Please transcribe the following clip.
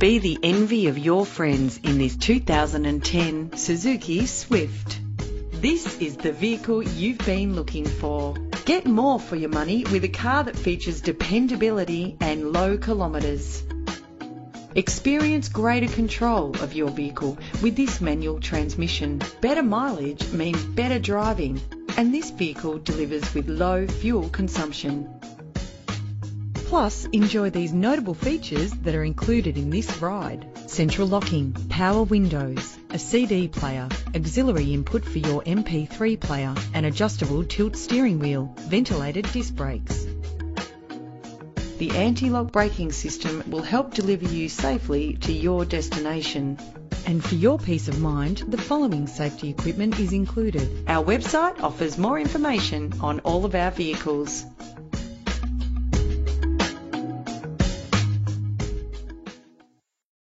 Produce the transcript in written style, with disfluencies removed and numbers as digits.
Be the envy of your friends in this 2010 Suzuki Swift. This is the vehicle you've been looking for. Get more for your money with a car that features dependability and low kilometres. Experience greater control of your vehicle with this manual transmission. Better mileage means better driving, and this vehicle delivers with low fuel consumption. Plus, enjoy these notable features that are included in this ride: central locking, power windows, a CD player, auxiliary input for your MP3 player, an adjustable tilt steering wheel, ventilated disc brakes. The anti-lock braking system will help deliver you safely to your destination. And for your peace of mind, the following safety equipment is included. Our website offers more information on all of our vehicles.